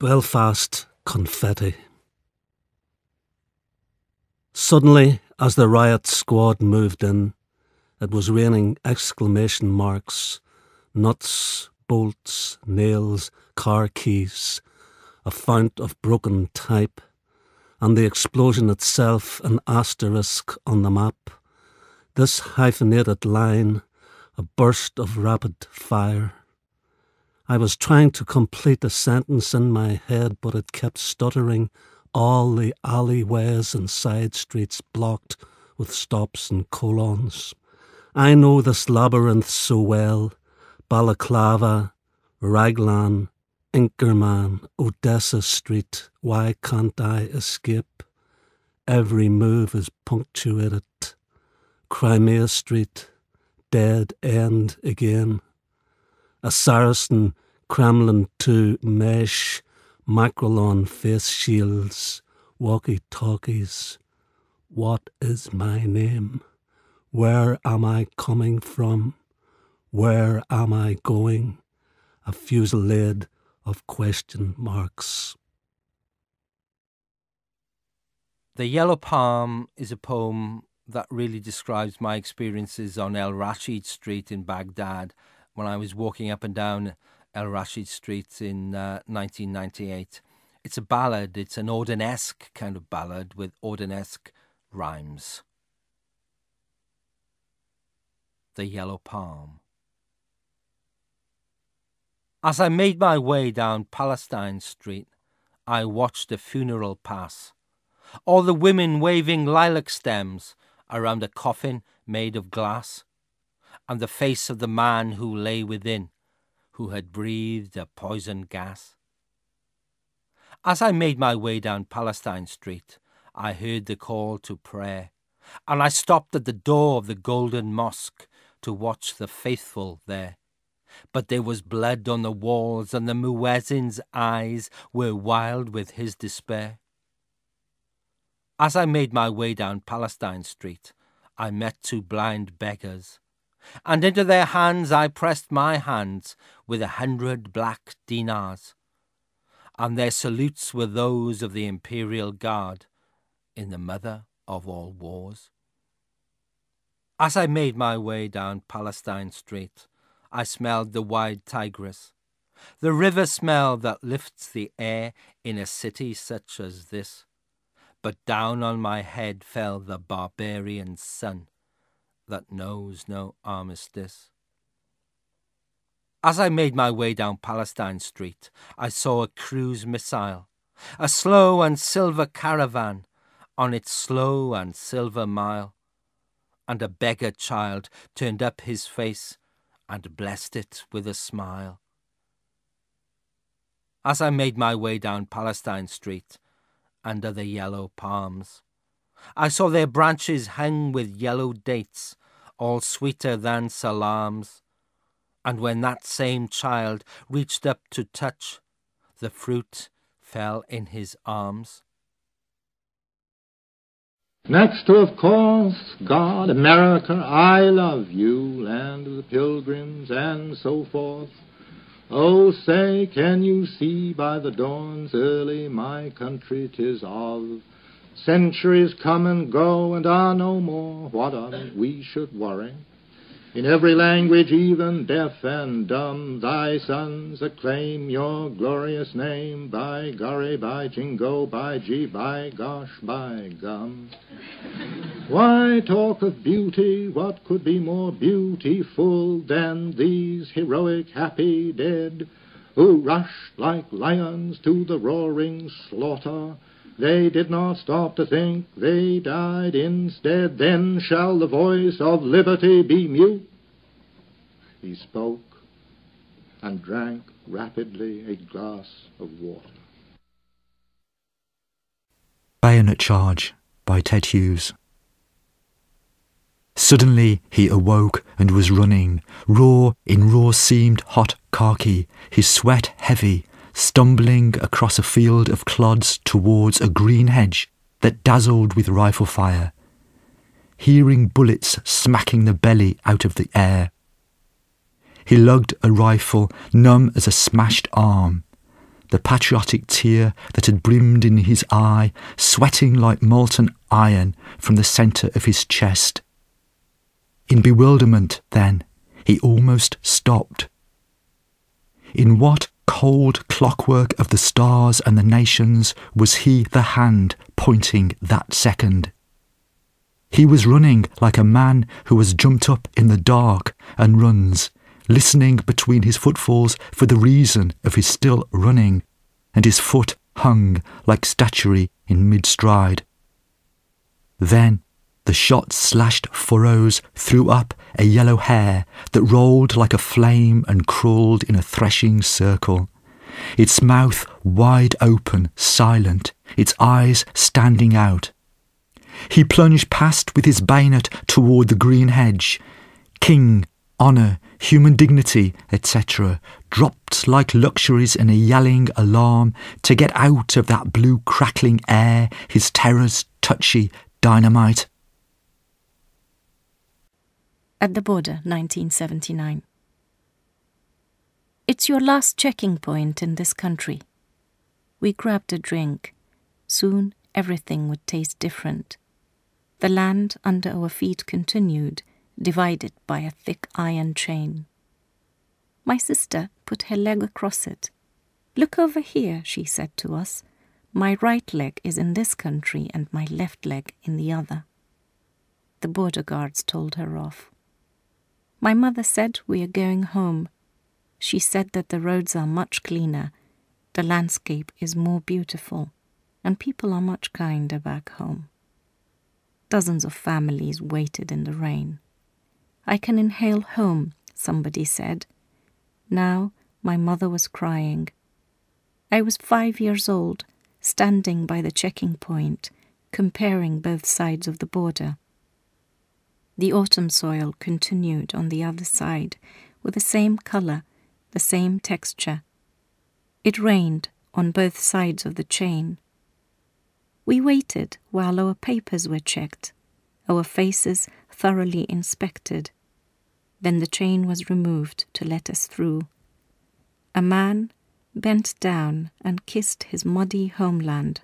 Belfast confetti. Suddenly, as the riot squad moved in, it was raining exclamation marks, nuts, bolts, nails, car keys, a fount of broken type, and the explosion itself an asterisk on the map. This hyphenated line, a burst of rapid fire. I was trying to complete a sentence in my head, but it kept stuttering, all the alleyways and side streets blocked with stops and colons. I know this labyrinth so well, Balaclava, Raglan, Inkerman, Odessa Street, why can't I escape? Every move is punctuated. Crimea Street, dead end again. A Saracen, Kremlin 2, mesh, Macrolon face shields, walkie-talkies. What is my name? Where am I coming from? Where am I going? A fusillade of question marks. The Yellow Palm is a poem that really describes my experiences on El Rashid Street in Baghdad when I was walking up and down El Rashid Street in 1998. It's a ballad. It's an Auden-esque kind of ballad with Auden-esque rhymes. The Yellow Palm. As I made my way down Palestine Street, I watched a funeral pass. All the women waving lilac stems around a coffin made of glass, and the face of the man who lay within, who had breathed a poison gas. As I made my way down Palestine Street, I heard the call to prayer, and I stopped at the door of the Golden Mosque to watch the faithful there. But there was blood on the walls, and the muezzin's eyes were wild with his despair. As I made my way down Palestine Street, I met two blind beggars, and into their hands I pressed my hands with 100 black dinars, and their salutes were those of the Imperial Guard in the mother of all wars. As I made my way down Palestine Street, I smelled the wide Tigris, the river smell that lifts the air in a city such as this. But down on my head fell the barbarian sun that knows no armistice. As I made my way down Palestine Street, I saw a cruise missile, a slow and silver caravan on its slow and silver mile, and a beggar child turned up his face and blessed it with a smile. As I made my way down Palestine Street, under the yellow palms, I saw their branches hung with yellow dates, all sweeter than salams. And when that same child reached up to touch, the fruit fell in his arms. Next to, of course, God, America, I love you, land of the pilgrims, and so forth. Oh, say, can you see by the dawn's early my country 'tis of? Centuries come and go and are no more. What of it we should worry? In every language, even deaf and dumb, thy sons acclaim your glorious name. By golly, by jingo, by gee, by gosh, by gum. Why talk of beauty? What could be more beautiful than these heroic happy dead, who rushed like lions to the roaring slaughter? They did not stop to think, they died instead. Then shall the voice of liberty be mute? He spoke and drank rapidly a glass of water. Bayonet Charge by Ted Hughes. Suddenly he awoke and was running, in raw seamed hot khaki, his sweat heavy, stumbling across a field of clods towards a green hedge that dazzled with rifle fire, hearing bullets smacking the belly out of the air. He lugged a rifle, numb as a smashed arm, the patriotic tear that had brimmed in his eye, sweating like molten iron from the centre of his chest. In bewilderment, then, he almost stopped. In what cold clockwork of the stars and the nations was he the hand pointing that second? He was running like a man who has jumped up in the dark and runs, listening between his footfalls for the reason of his still running, and his foot hung like statuary in mid-stride. Then the shot slashed furrows threw up a yellow hair that rolled like a flame and crawled in a threshing circle, its mouth wide open, silent, its eyes standing out. He plunged past with his bayonet toward the green hedge. King, honour, human dignity, etc., dropped like luxuries in a yelling alarm to get out of that blue crackling air, his terrors touchy dynamite. At the border, 1979. It's your last checking point in this country. We grabbed a drink. Soon everything would taste different. The land under our feet continued, divided by a thick iron chain. My sister put her leg across it. "Look over here," she said to us. "My right leg is in this country and my left leg in the other." The border guards told her off. My mother said we are going home. She said that the roads are much cleaner, the landscape is more beautiful, and people are much kinder back home. Dozens of families waited in the rain. "I can inhale home," somebody said. Now my mother was crying. I was 5 years old, standing by the checking point, comparing both sides of the border. The autumn soil continued on the other side, with the same colour, the same texture. It rained on both sides of the chain. We waited while our papers were checked, our faces thoroughly inspected. Then the chain was removed to let us through. A man bent down and kissed his muddy homeland,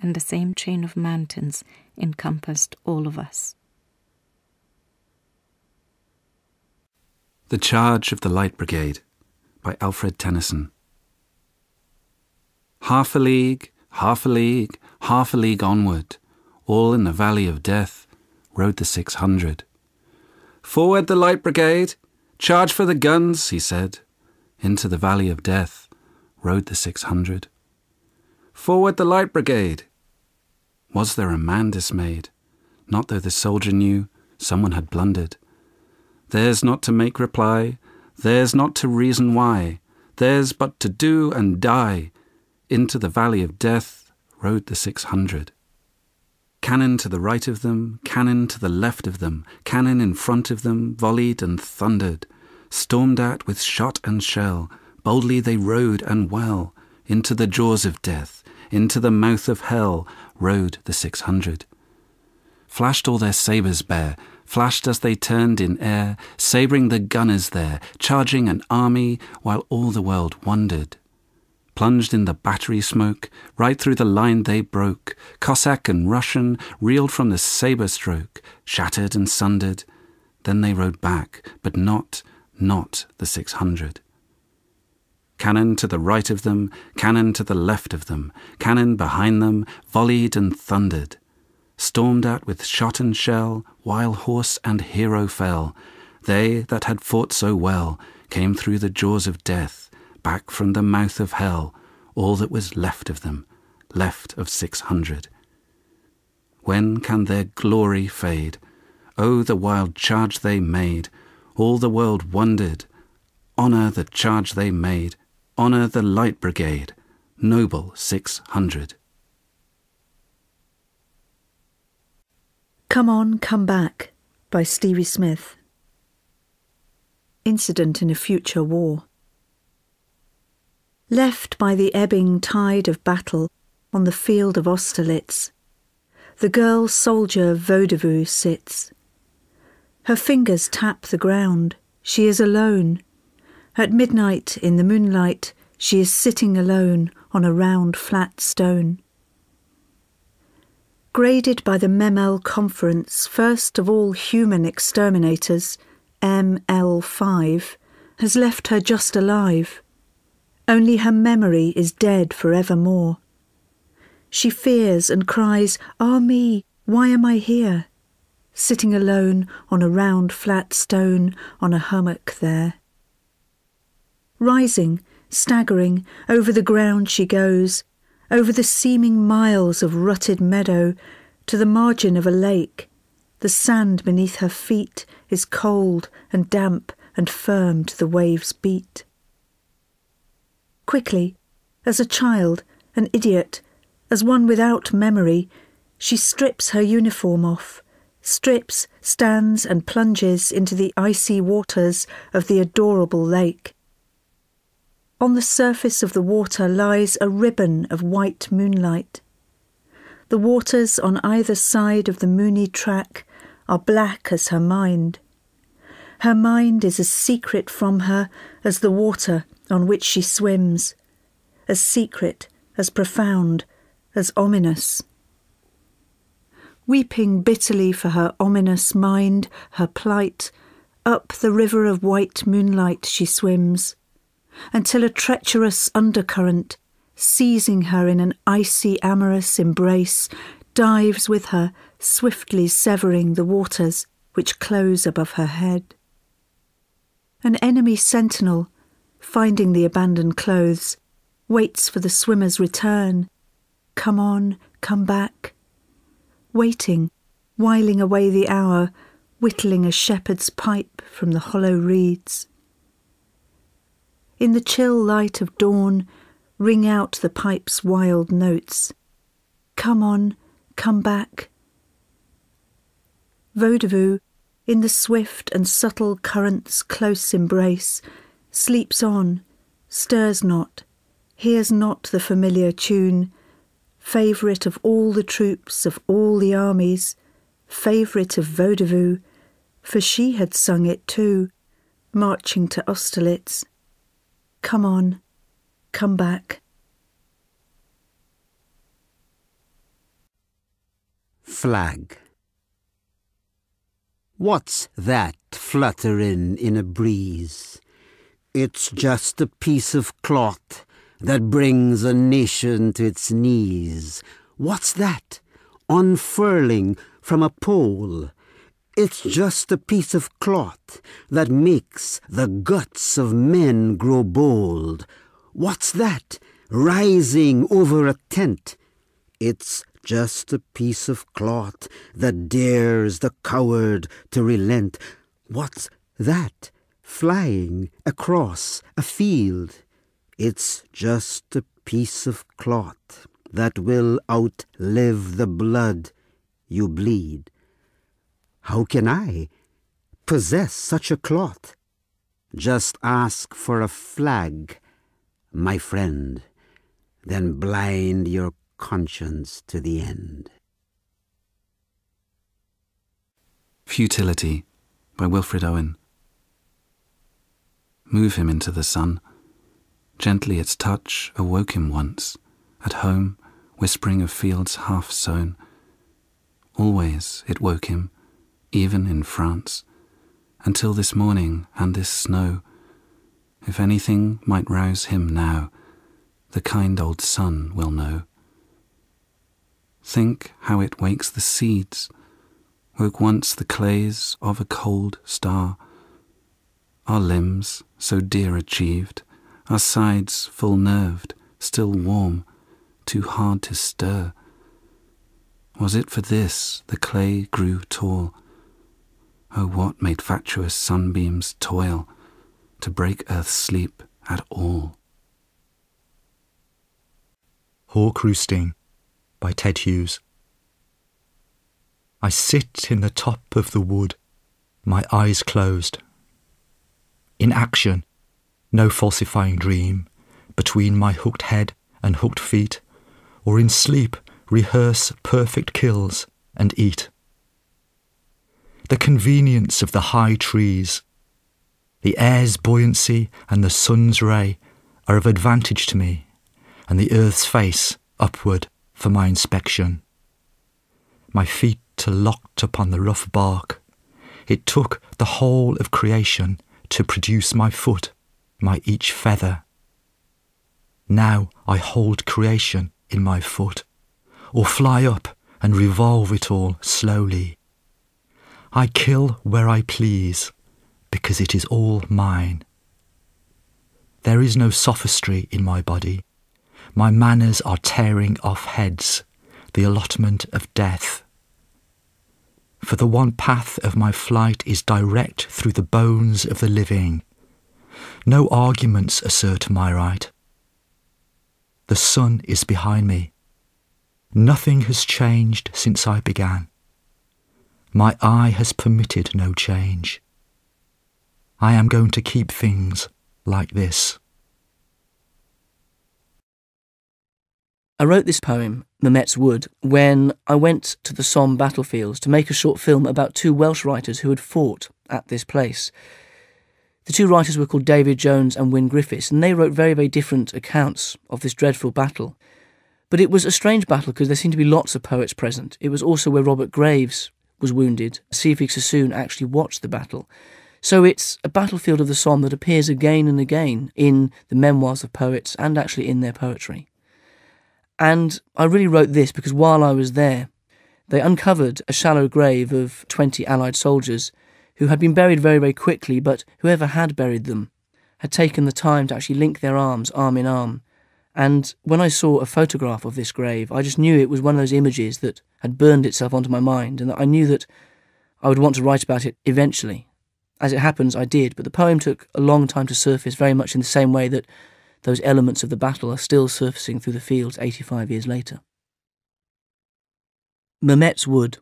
and the same chain of mountains encompassed all of us. The Charge of the Light Brigade by Alfred Tennyson. Half a league, half a league, half a league onward, all in the valley of death, rode the 600. "Forward the Light Brigade! Charge for the guns!" he said. Into the valley of death rode the 600. "Forward the Light Brigade!" Was there a man dismayed? Not though the soldier knew someone had blundered. Theirs not to make reply, theirs not to reason why, theirs but to do and die. Into the valley of death rode the 600. Cannon to the right of them, cannon to the left of them, cannon in front of them, volleyed and thundered. Stormed at with shot and shell, boldly they rode and well. Into the jaws of death, into the mouth of hell, rode the 600. Flashed all their sabres bare, flashed as they turned in air, sabring the gunners there, charging an army while all the world wondered. Plunged in the battery smoke, right through the line they broke. Cossack and Russian reeled from the sabre stroke, shattered and sundered. Then they rode back, but not the 600. Cannon to the right of them, cannon to the left of them, cannon behind them, volleyed and thundered. Stormed at with shot and shell, while horse and hero fell. They that had fought so well came through the jaws of death, back from the mouth of hell, all that was left of them, left of 600. When can their glory fade? Oh, the wild charge they made! All the world wondered. Honour the charge they made, honour the Light Brigade, noble 600. Come On, Come Back by Stevie Smith. Incident in a future war. Left by the ebbing tide of battle on the field of Austerlitz, the girl soldier Vaudeville sits. Her fingers tap the ground, she is alone. At midnight in the moonlight, She is sitting alone on a round flat stone. Graded by the Memel Conference, first of all human exterminators, ML5, has left her just alive. Only her memory is dead forevermore. She fears and cries, "Ah me, why am I here?" Sitting alone on a round flat stone on a hummock there. Rising, staggering, over the ground she goes, over the seeming miles of rutted meadow, to the margin of a lake. The sand beneath her feet is cold and damp and firm to the waves' beat. Quickly, as a child, an idiot, as one without memory, she strips her uniform off, strips, stands and plunges into the icy waters of the adorable lake. On the surface of the water lies a ribbon of white moonlight. The waters on either side of the moony track are black as her mind. Her mind is as secret from her as the water on which she swims, as secret, as profound, as ominous. Weeping bitterly for her ominous mind, her plight, up the river of white moonlight she swims, until a treacherous undercurrent, seizing her in an icy amorous embrace, dives with her, swiftly severing the waters which close above her head. An enemy sentinel, finding the abandoned clothes, waits for the swimmer's return. Come on, come back. Waiting, whiling away the hour, whittling a shepherd's pipe from the hollow reeds. In the chill light of dawn, ring out the pipe's wild notes. Come on, come back. Vaudeville, in the swift and subtle current's close embrace, sleeps on, stirs not, hears not the familiar tune, favourite of all the troops of all the armies, favourite of Vaudeville, for she had sung it too, marching to Austerlitz. Come on, come back. Flag. What's that flutterin' in a breeze? It's just a piece of cloth that brings a nation to its knees. What's that unfurling from a pole? It's just a piece of cloth that makes the guts of men grow bold. What's that rising over a tent? It's just a piece of cloth that dares the coward to relent. What's that flying across a field? It's just a piece of cloth that will outlive the blood you bleed. How can I possess such a cloth? Just ask for a flag, my friend, then blind your conscience to the end. Futility by Wilfred Owen. Move him into the sun. Gently its touch awoke him once, at home, whispering of fields half sown. Always it woke him, even in France, until this morning and this snow. If anything might rouse him now, the kind old sun will know. Think how it wakes the seeds, woke once the clays of a cold star. Our limbs, so dear achieved, our sides full nerved, still warm, too hard to stir. Was it for this the clay grew tall? Oh, what made fatuous sunbeams toil to break earth's sleep at all? Hawk Roosting by Ted Hughes. I sit in the top of the wood, my eyes closed. In action, no falsifying dream, between my hooked head and hooked feet, or in sleep rehearse perfect kills and eat. The convenience of the high trees, the air's buoyancy and the sun's ray are of advantage to me, and the earth's face upward for my inspection. My feet are locked upon the rough bark. It took the whole of creation to produce my foot, my each feather. Now I hold creation in my foot, or fly up and revolve it all slowly. I kill where I please, because it is all mine. There is no sophistry in my body. My manners are tearing off heads, the allotment of death. For the one path of my flight is direct through the bones of the living. No arguments assert my right. The sun is behind me. Nothing has changed since I began. My eye has permitted no change. I am going to keep things like this. I wrote this poem, Mamet's Wood, when I went to the Somme battlefields to make a short film about two Welsh writers who had fought at this place. The two writers were called David Jones and Wyn Griffiths, and they wrote very, very different accounts of this dreadful battle. But it was a strange battle because there seemed to be lots of poets present. It was also where Robert Graves was wounded. Siegfried Sassoon actually watched the battle. So it's a battlefield of the Somme that appears again and again in the memoirs of poets and actually in their poetry. And I really wrote this because while I was there, they uncovered a shallow grave of 20 Allied soldiers who had been buried very, very quickly, but whoever had buried them had taken the time to actually link their arms, arm in arm. And when I saw a photograph of this grave, I just knew it was one of those images that had burned itself onto my mind, and that I knew that I would want to write about it eventually. As it happens, I did, but the poem took a long time to surface, very much in the same way that those elements of the battle are still surfacing through the fields 85 years later. Mamet's Wood.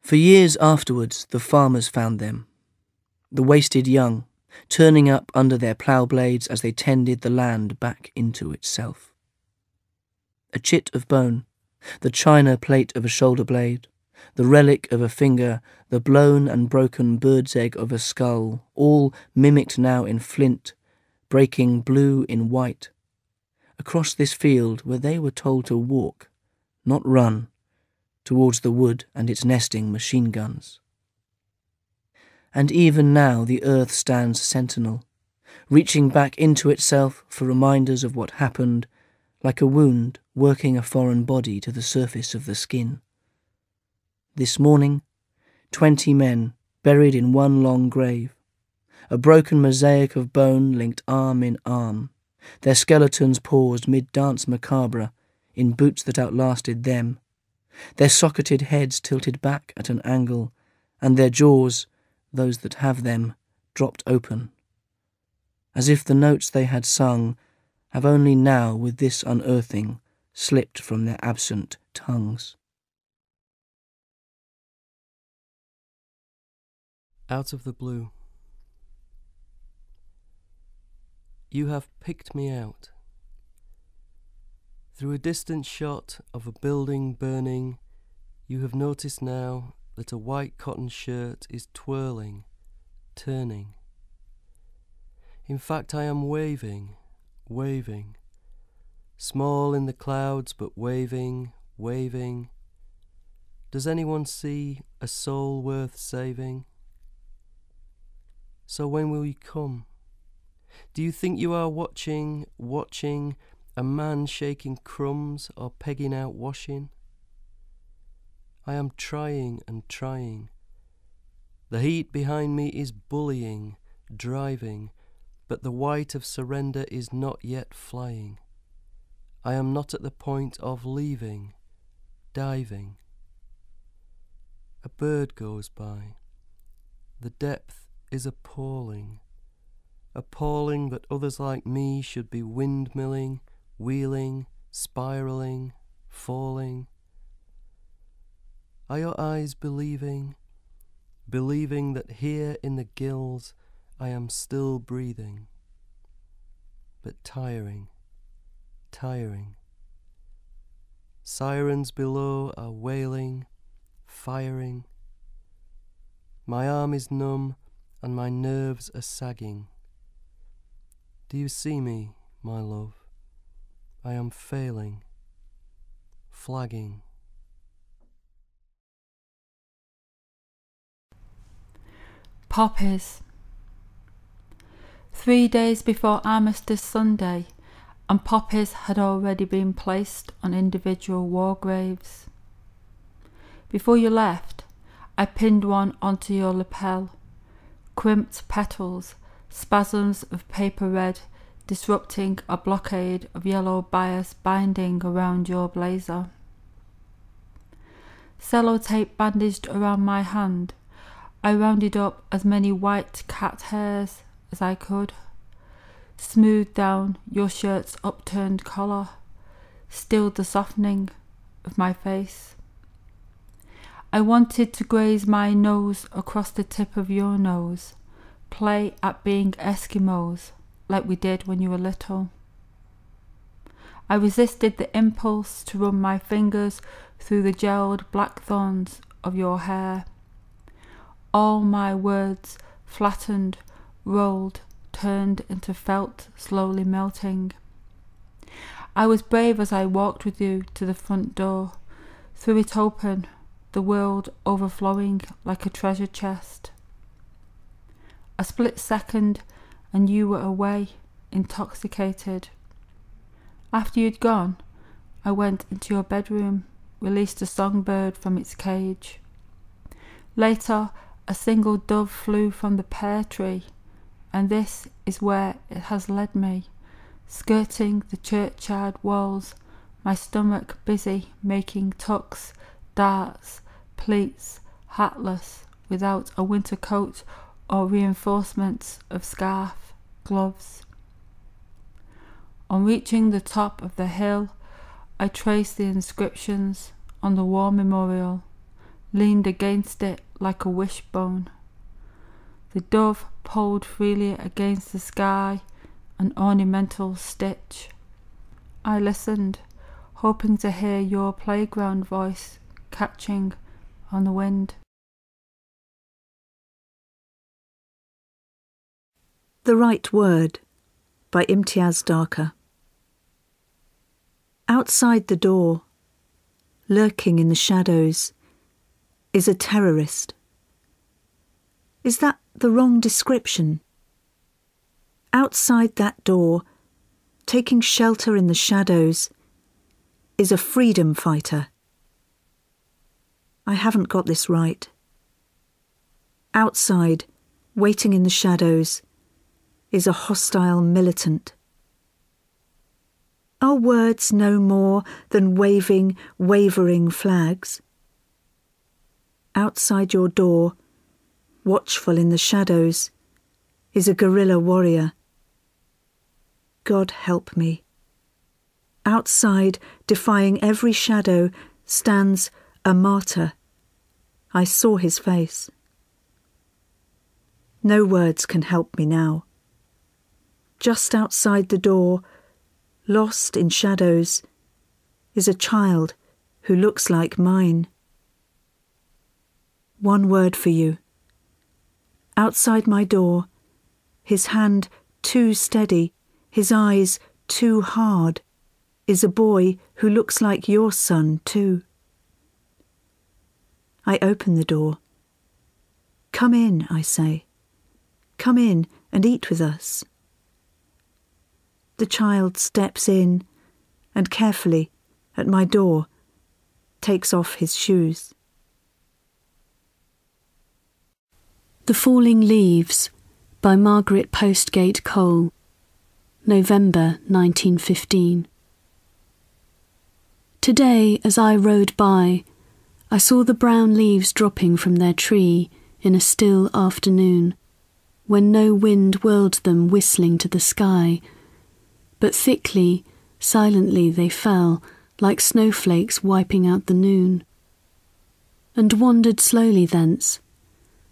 For years afterwards, the farmers found them, the wasted young, turning up under their plough blades as they tended the land back into itself. A chit of bone, the china plate of a shoulder blade, the relic of a finger, the blown and broken bird's egg of a skull, all mimicked now in flint, breaking blue in white, across this field where they were told to walk, not run, towards the wood and its nesting machine guns. And even now the earth stands sentinel, reaching back into itself for reminders of what happened, like a wound working a foreign body to the surface of the skin. This morning, 20 men buried in one long grave, a broken mosaic of bone linked arm in arm, their skeletons paused mid-dance macabre in boots that outlasted them, their socketed heads tilted back at an angle, and their jaws, those that have them, dropped open, as if the notes they had sung have only now, with this unearthing, slipped from their absent tongues. Out of the blue. You have picked me out. Through a distant shot of a building burning, you have noticed now that a white cotton shirt is twirling, turning. In fact, I am waving, waving, small in the clouds but waving, waving. Does anyone see a soul worth saving? So when will you come? Do you think you are watching a man shaking crumbs or pegging out washing? I am trying and trying. The heat behind me is bullying, driving, but the white of surrender is not yet flying. I am not at the point of leaving, diving. A bird goes by. The depth is appalling. Appalling that others like me should be windmilling, wheeling, spiralling, falling. Are your eyes believing that here in the gills I am still breathing, but tiring, tiring. Sirens below are wailing, firing. My arm is numb and my nerves are sagging. Do you see me, my love? I am failing, flagging. Poppies. 3 days before Armistice Sunday, and poppies had already been placed on individual war graves. Before you left, I pinned one onto your lapel. Crimped petals, spasms of paper red, disrupting a blockade of yellow bias binding around your blazer. Sellotape bandaged around my hand, I rounded up as many white cat hairs as I could, smoothed down your shirt's upturned collar, stilled the softening of my face. I wanted to graze my nose across the tip of your nose, play at being Eskimos like we did when you were little. I resisted the impulse to run my fingers through the gelled black thorns of your hair. All my words flattened, rolled, turned into felt slowly melting. I was brave as I walked with you to the front door, threw it open, the world overflowing like a treasure chest. A split second and you were away, intoxicated. After you'd gone, I went into your bedroom, released a songbird from its cage. Later, a single dove flew from the pear tree, and this is where it has led me, skirting the churchyard walls, my stomach busy making tucks, darts, pleats, hatless, without a winter coat or reinforcements of scarf, gloves. On reaching the top of the hill, I traced the inscriptions on the war memorial, leaned against it like a wishbone. The dove pulled freely against the sky, an ornamental stitch. I listened, hoping to hear your playground voice catching on the wind. The Right Word by Imtiaz Darka. Outside the door, lurking in the shadows, is a terrorist. Is that the wrong description? Outside that door, taking shelter in the shadows, is a freedom fighter. I haven't got this right. Outside, waiting in the shadows, is a hostile militant. Are words no more than waving, wavering flags? Outside your door, watchful in the shadows, is a guerrilla warrior. God help me. Outside, defying every shadow, stands a martyr. I saw his face. No words can help me now. Just outside the door, lost in shadows, is a child who looks like mine. One word for you. Outside my door, his hand too steady, his eyes too hard, is a boy who looks like your son too. I open the door. Come in, I say. Come in and eat with us. The child steps in and carefully, at my door, takes off his shoes. The Falling Leaves by Margaret Postgate Cole, November 1915. Today, as I rode by, I saw the brown leaves dropping from their tree in a still afternoon, when no wind whirled them whistling to the sky, but thickly, silently they fell, like snowflakes wiping out the noon, and wandered slowly thence,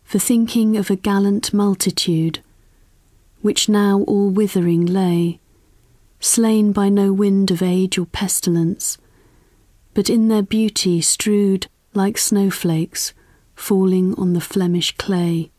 for thinking of a gallant multitude, which now all withering lay, slain by no wind of age or pestilence, but in their beauty strewed like snowflakes falling on the Flemish clay.